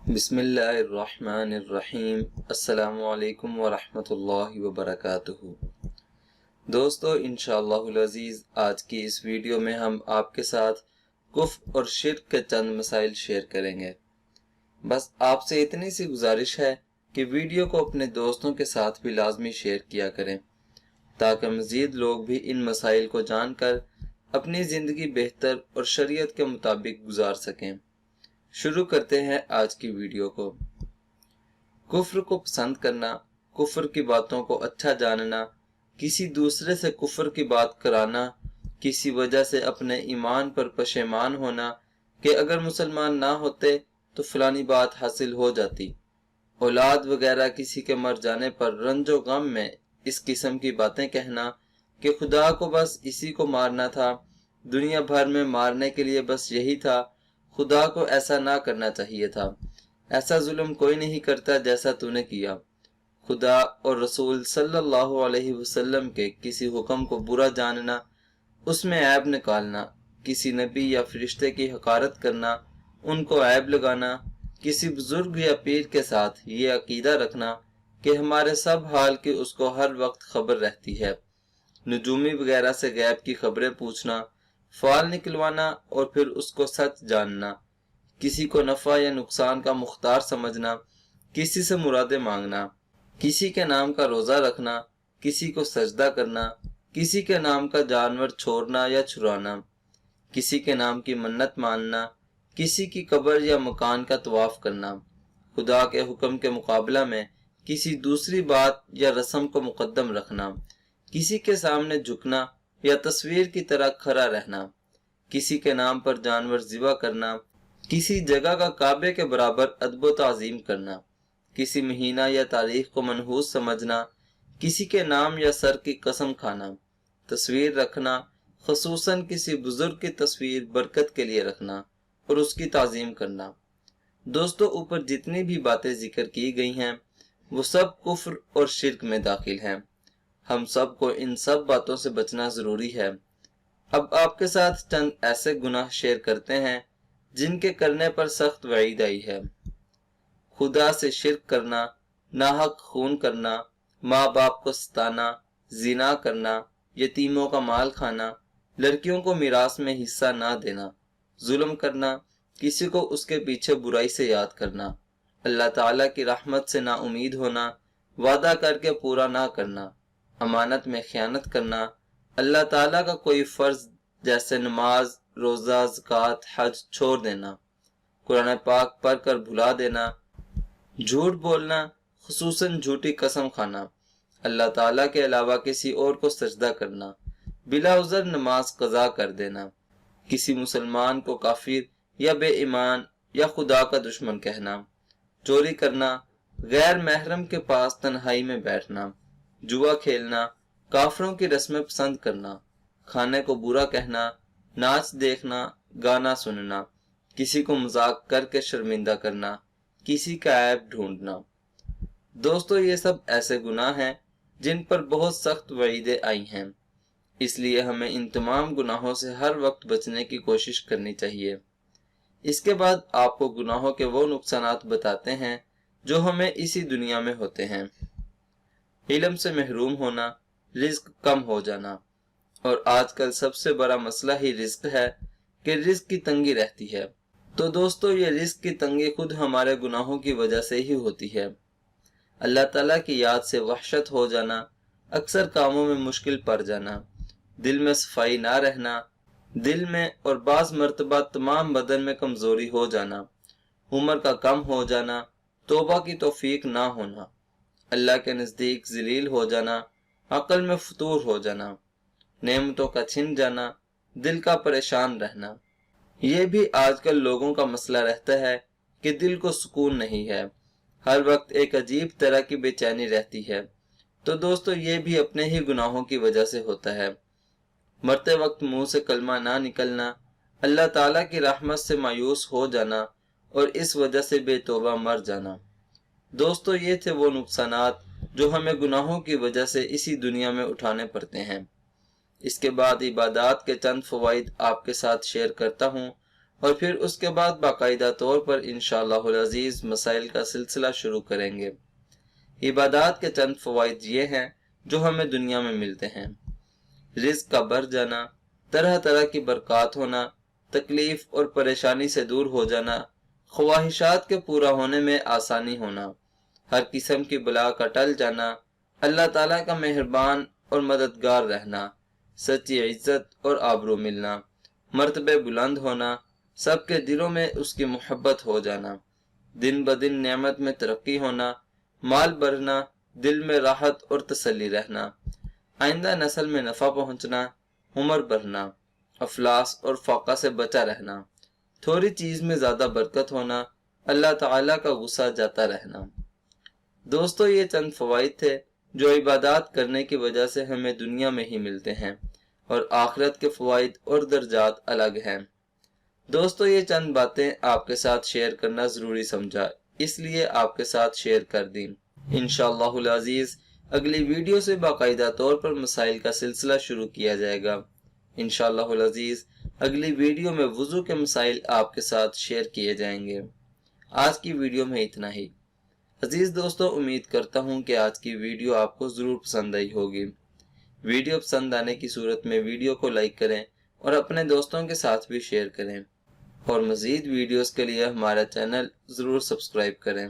بسم اللہ الرحمن الرحیم۔ السلام علیکم ورحمۃ اللہ وبرکاتہ۔ دوستو، انشاءاللہ العزیز آج کی اس ویڈیو میں ہم آپ کے ساتھ کفر اور شرک کے چند مسائل شیئر کریں گے۔ بس آپ سے اتنی سی گزارش ہے کہ ویڈیو کو اپنے دوستوں کے ساتھ بھی لازمی شیئر کیا کریں تاکہ مزید لوگ بھی ان مسائل کو جان کر اپنی زندگی بہتر اور شریعت کے مطابق گزار سکیں۔ شروع کرتے ہیں آج کی ویڈیو کو۔ کفر کو پسند کرنا، کفر کی باتوں کو اچھا جاننا، کسی دوسرے سے کفر کی بات کرانا، کسی وجہ سے اپنے ایمان پر پشیمان ہونا کہ اگر مسلمان نہ ہوتے تو فلانی بات حاصل ہو جاتی، اولاد وغیرہ کسی کے مر جانے پر رنج و غم میں اس قسم کی باتیں کہنا کہ خدا کو بس اسی کو مارنا تھا، دنیا بھر میں مارنے کے لیے بس یہی تھا، خدا کو ایسا نہ کرنا چاہیے تھا، ایسا ظلم کوئی نہیں کرتا جیسا تو نے کیا، خدا اور رسول صلی اللہ علیہ وسلم کے کسی حکم کو برا جاننا، اس میں عیب نکالنا، کسی نبی یا فرشتے کی حقارت کرنا، ان کو عیب لگانا، کسی بزرگ یا پیر کے ساتھ یہ عقیدہ رکھنا کہ ہمارے سب حال کی اس کو ہر وقت خبر رہتی ہے، نجومی وغیرہ سے غیب کی خبریں پوچھنا، فال نکلوانا اور پھر اس کو سچ جاننا، کسی کو نفع یا نقصان کا مختار سمجھنا، کسی سے مرادیں مانگنا، کسی کے نام کا روزہ رکھنا، کسی کو سجدہ کرنا، کسی کے نام کا جانور چھوڑنا یا چھڑانا، کسی کے نام کی منت ماننا، کسی کی قبر یا مکان کا طواف کرنا، خدا کے حکم کے مقابلہ میں کسی دوسری بات یا رسم کو مقدم رکھنا، کسی کے سامنے جھکنا یا تصویر کی طرح کھڑا رہنا، کسی کے نام پر جانور ذبح کرنا، کسی جگہ کا کعبے کے برابر ادب و تعظیم کرنا، کسی مہینہ یا تاریخ کو منحوس سمجھنا، کسی کے نام یا سر کی قسم کھانا، تصویر رکھنا، خصوصاً کسی بزرگ کی تصویر برکت کے لیے رکھنا اور اس کی تعظیم کرنا۔ دوستو، اوپر جتنی بھی باتیں ذکر کی گئی ہیں وہ سب کفر اور شرک میں داخل ہیں۔ ہم سب کو ان سب باتوں سے بچنا ضروری ہے۔ اب آپ کے ساتھ چند ایسے گناہ شیئر کرتے ہیں جن کے کرنے پر سخت وعید آئی ہے۔ خدا سے شرک کرنا، ناحق خون کرنا، ماں باپ کو ستانا، زنا کرنا، یتیموں کا مال کھانا، لڑکیوں کو میراث میں حصہ نہ دینا، ظلم کرنا، کسی کو اس کے پیچھے برائی سے یاد کرنا، اللہ تعالیٰ کی رحمت سے نا امید ہونا، وعدہ کر کے پورا نہ کرنا، امانت میں خیانت کرنا، اللہ تعالیٰ کا کوئی فرض جیسے نماز، روزہ، زکوٰۃ، حج چھوڑ دینا، قرآن پاک پڑھ کر بھلا دینا، جھوٹ بولنا، خصوصاً جھوٹی قسم کھانا، اللہ تعالیٰ کے علاوہ کسی اور کو سجدہ کرنا، بلا عذر نماز قضا کر دینا، کسی مسلمان کو کافر یا بے ایمان یا خدا کا دشمن کہنا، چوری کرنا، غیر محرم کے پاس تنہائی میں بیٹھنا، جوا کھیلنا، کافروں کی رسمیں پسند کرنا، کھانے کو برا کہنا، ناچ دیکھنا، گانا سننا، کسی کو مذاق کر کے شرمندہ کرنا، کسی کا عیب ڈھونڈنا۔ دوستو، یہ سب ایسے گناہ ہیں جن پر بہت سخت وعیدیں آئی ہیں، اس لیے ہمیں ان تمام گناہوں سے ہر وقت بچنے کی کوشش کرنی چاہیے۔ اس کے بعد آپ کو گناہوں کے وہ نقصانات بتاتے ہیں جو ہمیں اسی دنیا میں ہوتے ہیں۔ علم سے محروم ہونا، رزق کم ہو جانا، اور آج کل سب سے بڑا مسئلہ ہی رزق ہے کہ رزق کی تنگی رہتی ہے۔ تو دوستو، یہ رزق کی تنگی خود ہمارے گناہوں کی وجہ سے ہی ہوتی ہے۔ اللہ تعالیٰ کی یاد سے وحشت ہو جانا، اکثر کاموں میں مشکل پڑ جانا، دل میں صفائی نہ رہنا، دل میں اور بعض مرتبہ تمام بدن میں کمزوری ہو جانا، عمر کا کم ہو جانا، توبہ کی توفیق نہ ہونا، اللہ کے نزدیک ذلیل ہو جانا، عقل میں فتور ہو جانا، نعمتوں کا چھن جانا، دل کا پریشان رہنا۔ یہ بھی آج کل لوگوں کا مسئلہ رہتا ہے کہ دل کو سکون نہیں ہے، ہر وقت ایک عجیب طرح کی بے چینی رہتی ہے۔ تو دوستو، یہ بھی اپنے ہی گناہوں کی وجہ سے ہوتا ہے۔ مرتے وقت منہ سے کلمہ نہ نکلنا، اللہ تعالیٰ کی رحمت سے مایوس ہو جانا اور اس وجہ سے بے توبہ مر جانا۔ دوستو، یہ تھے وہ نقصانات جو ہمیں گناہوں کی وجہ سے اسی دنیا میں اٹھانے پڑتے ہیں۔ اس کے بعد عبادات کے چند فوائد آپ کے ساتھ شیئر کرتا ہوں اور پھر اس کے بعد باقاعدہ طور پر انشاءاللہ العزیز مسائل کا سلسلہ شروع کریں گے۔ عبادات کے چند فوائد یہ ہیں جو ہمیں دنیا میں ملتے ہیں۔ رزق کا بڑھ جانا، طرح طرح کی برکات ہونا، تکلیف اور پریشانی سے دور ہو جانا، خواہشات کے پورا ہونے میں آسانی ہونا، ہر قسم کی بلا کا ٹل جانا، اللہ تعالیٰ کا مہربان اور مددگار رہنا، سچی عزت اور آبرو ملنا، مرتبے بلند ہونا، سب کے دلوں میں اس کی محبت ہو جانا، دن بدن نعمت میں ترقی ہونا، مال بڑھنا، دل میں راحت اور تسلی رہنا، آئندہ نسل میں نفع پہنچنا، عمر بڑھنا، افلاس اور فاقہ سے بچا رہنا، تھوڑی چیز میں زیادہ برکت ہونا، اللہ تعالیٰ کا غصہ جاتا رہنا۔ دوستو، یہ چند فوائد تھے جو عبادات کرنے کی وجہ سے ہمیں دنیا میں ہی ملتے ہیں، اور آخرت کے فوائد اور درجات الگ ہیں۔ دوستو، یہ چند باتیں آپ کے ساتھ شیئر کرنا ضروری سمجھا، اس لیے آپ کے ساتھ شیئر کر دیں۔ انشاءاللہ العزیز اگلی ویڈیو سے باقاعدہ طور پر مسائل کا سلسلہ شروع کیا جائے گا۔ انشاءاللہ العزیز اگلی ویڈیو میں وضو کے مسائل آپ کے ساتھ شیئر کیے جائیں گے۔ آج کی ویڈیو میں اتنا ہی۔ عزیز دوستو، امید کرتا ہوں کہ آج کی ویڈیو آپ کو ضرور پسند آئی ہوگی۔ ویڈیو پسند آنے کی صورت میں ویڈیو کو لائک کریں اور اپنے دوستوں کے ساتھ بھی شیئر کریں، اور مزید ویڈیوز کے لیے ہمارا چینل ضرور سبسکرائب کریں۔